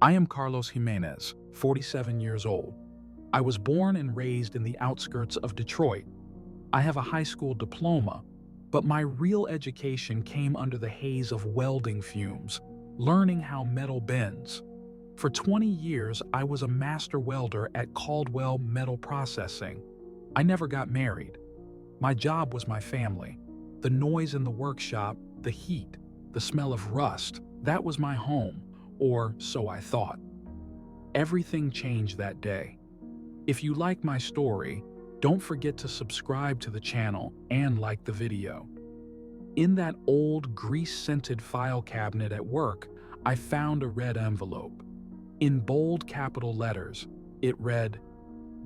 I am Carlos Jimenez, 47 years old. I was born and raised in the outskirts of Detroit. I have a high school diploma, but my real education came under the haze of welding fumes, learning how metal bends. For 20 years, I was a master welder at Caldwell Metal Processing. I never got married. My job was my family. The noise in the workshop, the heat, the smell of rust, that was my home, or so I thought. Everything changed that day. If you like my story, don't forget to subscribe to the channel and like the video. In that old grease-scented file cabinet at work, I found a red envelope. In bold capital letters, it read,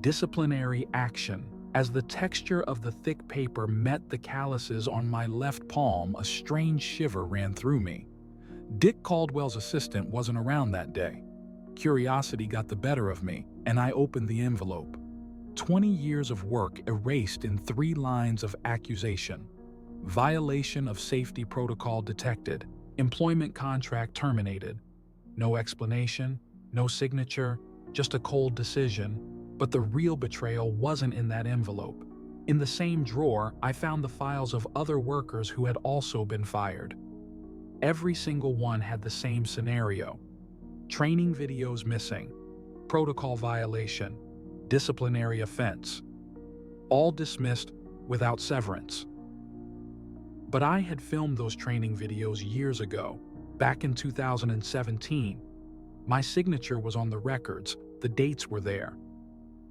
"Disciplinary action." As the texture of the thick paper met the calluses on my left palm, a strange shiver ran through me. Dick Caldwell's assistant wasn't around that day. Curiosity got the better of me, and I opened the envelope. 20 years of work erased in 3 lines of accusation. Violation of safety protocol detected. Employment contract terminated. No explanation, no signature, just a cold decision. But the real betrayal wasn't in that envelope. In the same drawer, I found the files of other workers who had also been fired. Every single one had the same scenario. Training videos missing, protocol violation, disciplinary offense. All dismissed without severance. But I had filmed those training videos years ago, back in 2017. My signature was on the records, the dates were there.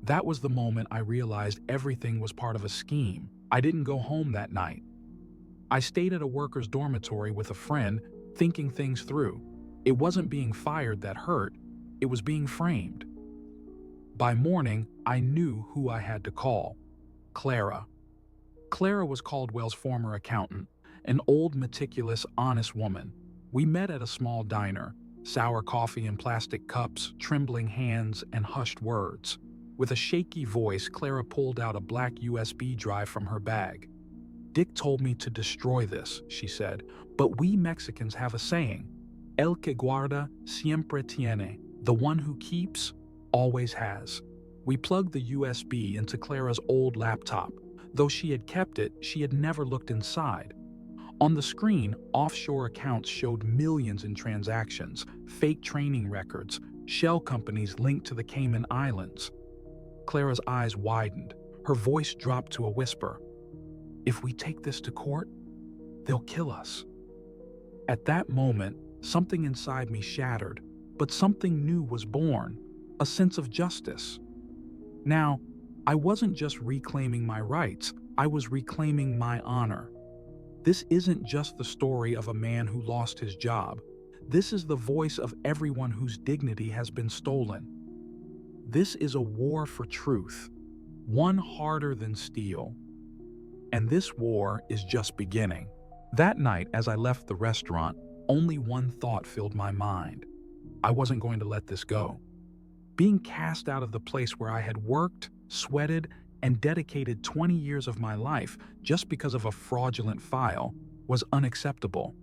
That was the moment I realized everything was part of a scheme. I didn't go home that night. I stayed at a worker's dormitory with a friend, thinking things through. It wasn't being fired that hurt, it was being framed. By morning, I knew who I had to call. Clara. Clara was Caldwell's former accountant, an old, meticulous, honest woman. We met at a small diner, sour coffee in plastic cups, trembling hands, and hushed words. With a shaky voice, Clara pulled out a black USB drive from her bag. "Dick told me to destroy this," she said, "but we Mexicans have a saying, el que guarda siempre tiene, the one who keeps always has." We plugged the USB into Clara's old laptop. Though she had kept it, she had never looked inside. On the screen, offshore accounts showed millions in transactions, fake training records, shell companies linked to the Cayman Islands. Clara's eyes widened. Her voice dropped to a whisper. "If we take this to court, they'll kill us." At that moment, something inside me shattered, but something new was born, a sense of justice. Now, I wasn't just reclaiming my rights, I was reclaiming my honor. This isn't just the story of a man who lost his job. This is the voice of everyone whose dignity has been stolen. This is a war for truth, one harder than steel. And this war is just beginning. That night, as I left the restaurant, only one thought filled my mind. I wasn't going to let this go. Being cast out of the place where I had worked, sweated, and dedicated 20 years of my life just because of a fraudulent file was unacceptable.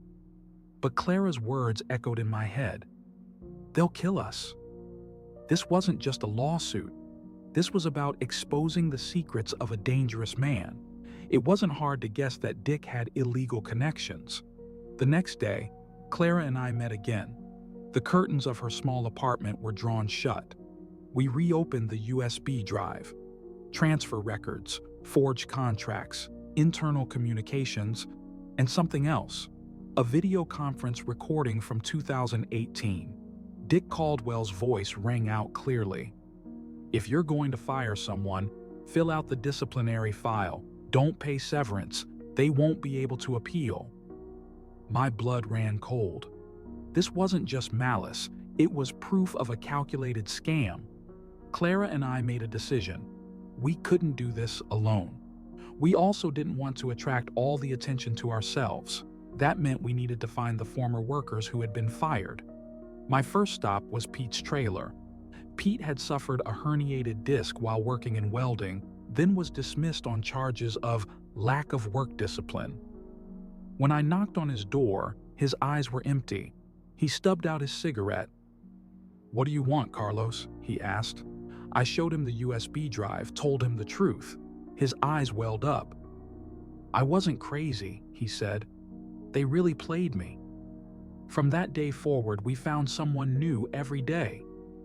But Clara's words echoed in my head. "They'll kill us." This wasn't just a lawsuit. This was about exposing the secrets of a dangerous man. It wasn't hard to guess that Dick had illegal connections. The next day, Clara and I met again. The curtains of her small apartment were drawn shut. We reopened the USB drive. Transfer records, forged contracts, internal communications, and something else. A video conference recording from 2018. Dick Caldwell's voice rang out clearly. "If you're going to fire someone, fill out the disciplinary file. Don't pay severance. They won't be able to appeal." My blood ran cold. This wasn't just malice, it was proof of a calculated scam. Clara and I made a decision. We couldn't do this alone. We also didn't want to attract all the attention to ourselves. That meant we needed to find the former workers who had been fired. My first stop was Pete's trailer. Pete had suffered a herniated disc while working in welding, then was dismissed on charges of lack of work discipline. When I knocked on his door, his eyes were empty. He stubbed out his cigarette. "What do you want, Carlos?" he asked. I showed him the USB drive, told him the truth. His eyes welled up. "I wasn't crazy," he said. "They really played me." From that day forward, we found someone new every day.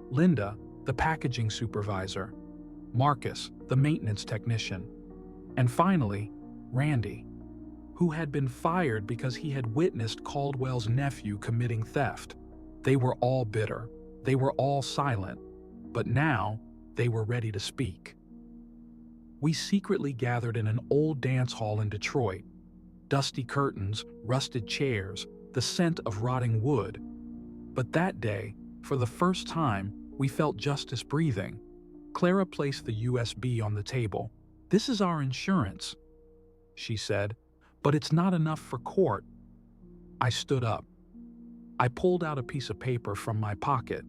Linda, the packaging supervisor. Marcus, the maintenance technician. And finally, Randy, who had been fired because he had witnessed Caldwell's nephew committing theft. They were all bitter. They were all silent. But now, they were ready to speak. We secretly gathered in an old dance hall in Detroit. Dusty curtains, rusted chairs, the scent of rotting wood. But that day, for the first time, we felt justice breathing. Clara placed the USB on the table. "This is our insurance," she said, "but it's not enough for court." I stood up. I pulled out a piece of paper from my pocket.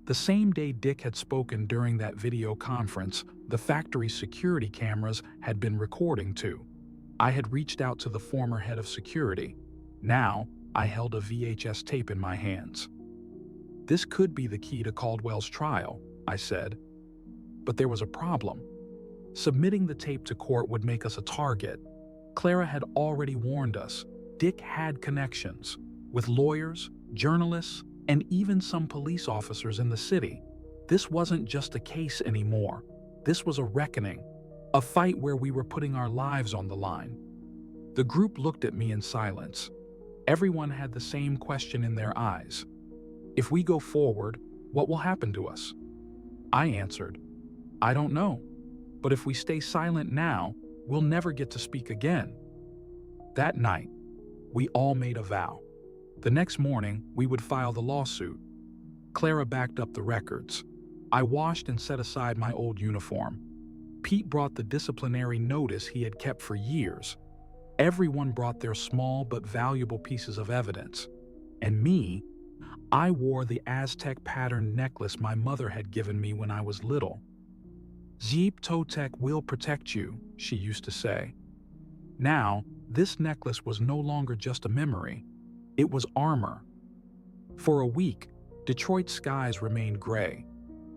The same day Dick had spoken during that video conference, the factory security cameras had been recording too. I had reached out to the former head of security. Now, I held a VHS tape in my hands. "This could be the key to Caldwell's trial," I said. But there was a problem. Submitting the tape to court would make us a target. Clara had already warned us. Dick had connections with lawyers, journalists, and even some police officers in the city. This wasn't just a case anymore. This was a reckoning, a fight where we were putting our lives on the line. The group looked at me in silence. Everyone had the same question in their eyes. "If we go forward, what will happen to us?" I answered, "I don't know. But if we stay silent now, we'll never get to speak again." That night, we all made a vow. The next morning, we would file the lawsuit. Clara backed up the records. I washed and set aside my old uniform. Pete brought the disciplinary notice he had kept for years. Everyone brought their small but valuable pieces of evidence. And me, I wore the Aztec patterned necklace my mother had given me when I was little. "Zeep Totec will protect you," she used to say. Now, this necklace was no longer just a memory. It was armor. For a week, Detroit's skies remained gray,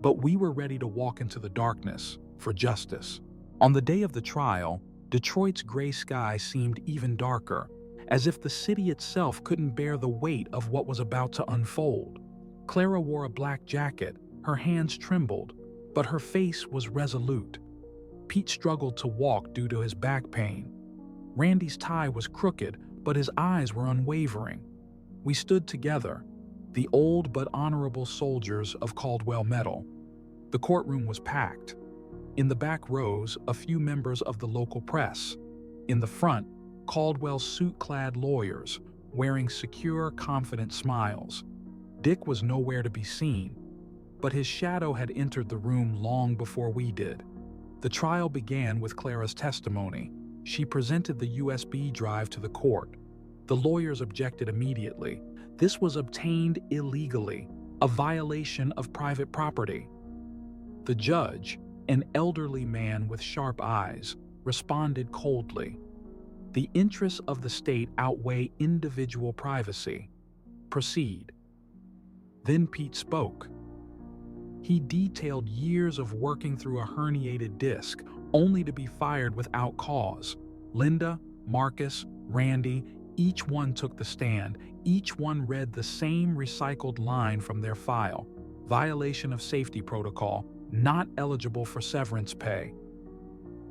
but we were ready to walk into the darkness for justice. On the day of the trial, Detroit's gray sky seemed even darker, as if the city itself couldn't bear the weight of what was about to unfold. Clara wore a black jacket, her hands trembled, but her face was resolute. Pete struggled to walk due to his back pain. Randy's tie was crooked, but his eyes were unwavering. We stood together, the old but honorable soldiers of Caldwell metal. The courtroom was packed. In the back rows, a few members of the local press. In the front, Caldwell's suit-clad lawyers, wearing secure, confident smiles. Dick was nowhere to be seen, but his shadow had entered the room long before we did. The trial began with Clara's testimony. She presented the USB drive to the court. The lawyers objected immediately. This was obtained illegally, a violation of private property. The judge, an elderly man with sharp eyes, responded coldly. "The interests of the state outweigh individual privacy. Proceed." Then Pete spoke. He detailed years of working through a herniated disc, only to be fired without cause. Linda, Marcus, Randy, each one took the stand. Each one read the same recycled line from their file. Violation of safety protocol, not eligible for severance pay.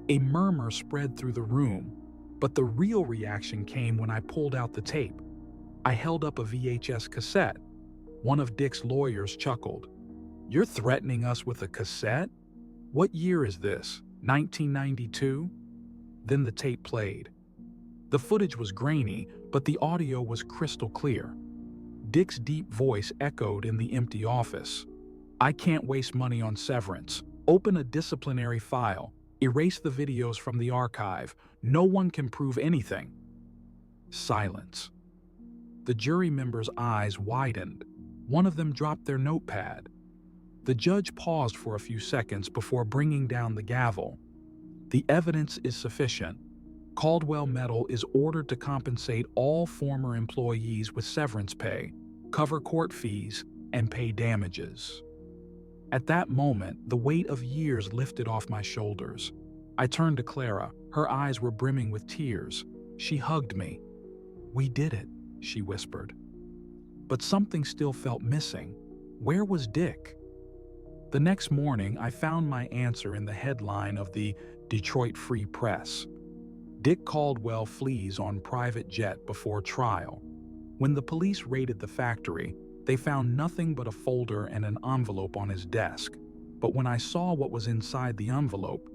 A murmur spread through the room, but the real reaction came when I pulled out the tape. I held up a VHS cassette. One of Dick's lawyers chuckled. "You're threatening us with a cassette? What year is this? 1992? Then the tape played. The footage was grainy, but the audio was crystal clear. Dick's deep voice echoed in the empty office. "I can't waste money on severance. Open a disciplinary file. Erase the videos from the archive. No one can prove anything." Silence. The jury members' eyes widened. One of them dropped their notepad. The judge paused for a few seconds before bringing down the gavel. "The evidence is sufficient. Caldwell Metal is ordered to compensate all former employees with severance pay, cover court fees, and pay damages. At that moment, the weight of years lifted off my shoulders. I turned to Clara. Her eyes were brimming with tears. She hugged me. "We did it," she whispered. But something still felt missing. Where was Dick? The next morning, I found my answer in the headline of the Detroit Free Press. Dick Caldwell flees on private jet before trial. When the police raided the factory, they found nothing but a folder and an envelope on his desk. But when I saw what was inside the envelope,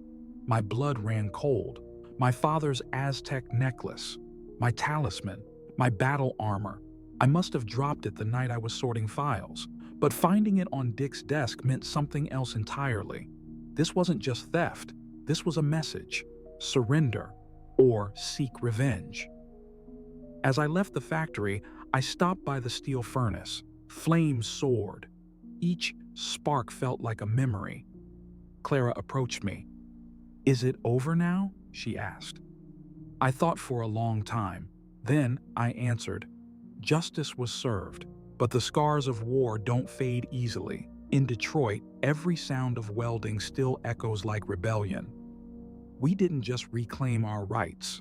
my blood ran cold. My father's Aztec necklace, my talisman, my battle armor. I must have dropped it the night I was sorting files, but finding it on Dick's desk meant something else entirely. This wasn't just theft. This was a message: surrender or seek revenge. As I left the factory, I stopped by the steel furnace. Flames soared. Each spark felt like a memory. Clara approached me. "Is it over now?" she asked. I thought for a long time. Then I answered, "Justice was served, but the scars of war don't fade easily. In Detroit, every sound of welding still echoes like rebellion. We didn't just reclaim our rights.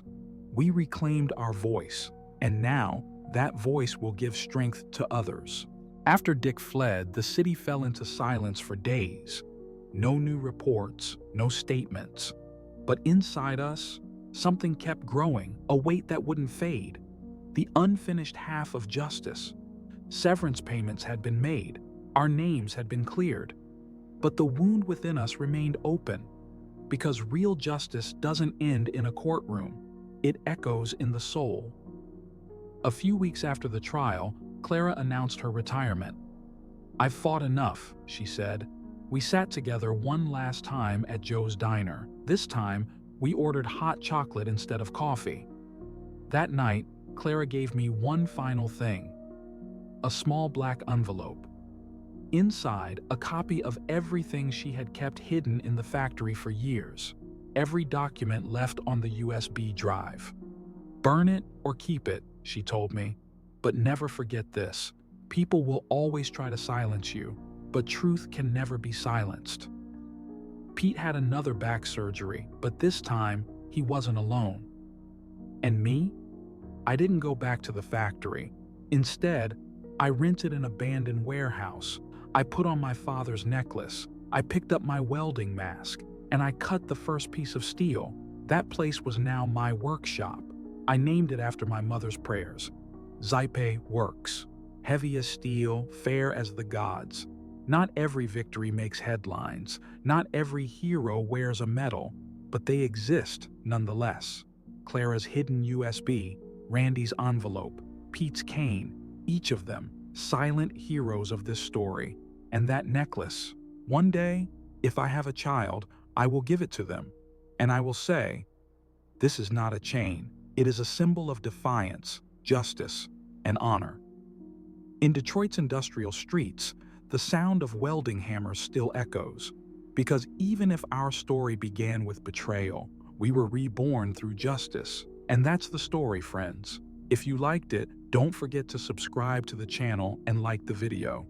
We reclaimed our voice, and now that voice will give strength to others." After Dick fled, the city fell into silence for days. No new reports, no statements. But inside us, something kept growing, a weight that wouldn't fade. The unfinished half of justice. Severance payments had been made. Our names had been cleared. But the wound within us remained open. Because real justice doesn't end in a courtroom. It echoes in the soul. A few weeks after the trial, Clara announced her retirement. "I've fought enough," she said. We sat together one last time at Joe's Diner. This time, we ordered hot chocolate instead of coffee. That night, Clara gave me one final thing: a small black envelope. Inside, a copy of everything she had kept hidden in the factory for years. Every document left on the USB drive. "Burn it or keep it," she told me. "But never forget this. People will always try to silence you, but truth can never be silenced." Pete had another back surgery, but this time, he wasn't alone. And me? I didn't go back to the factory. Instead, I rented an abandoned warehouse. I put on my father's necklace. I picked up my welding mask, and I cut the first piece of steel. That place was now my workshop. I named it after my mother's prayers. Zype Works. Heavy as steel, fair as the gods. Not every victory makes headlines. Not every hero wears a medal, but they exist nonetheless. Clara's hidden USB, Randy's envelope, Pete's cane, each of them silent heroes of this story. And that necklace. One day, if I have a child, I will give it to them. And I will say, "This is not a chain. It is a symbol of defiance, justice, and honor." In Detroit's industrial streets, the sound of welding hammers still echoes. Because even if our story began with betrayal, we were reborn through justice. And that's the story, friends. If you liked it, don't forget to subscribe to the channel and like the video.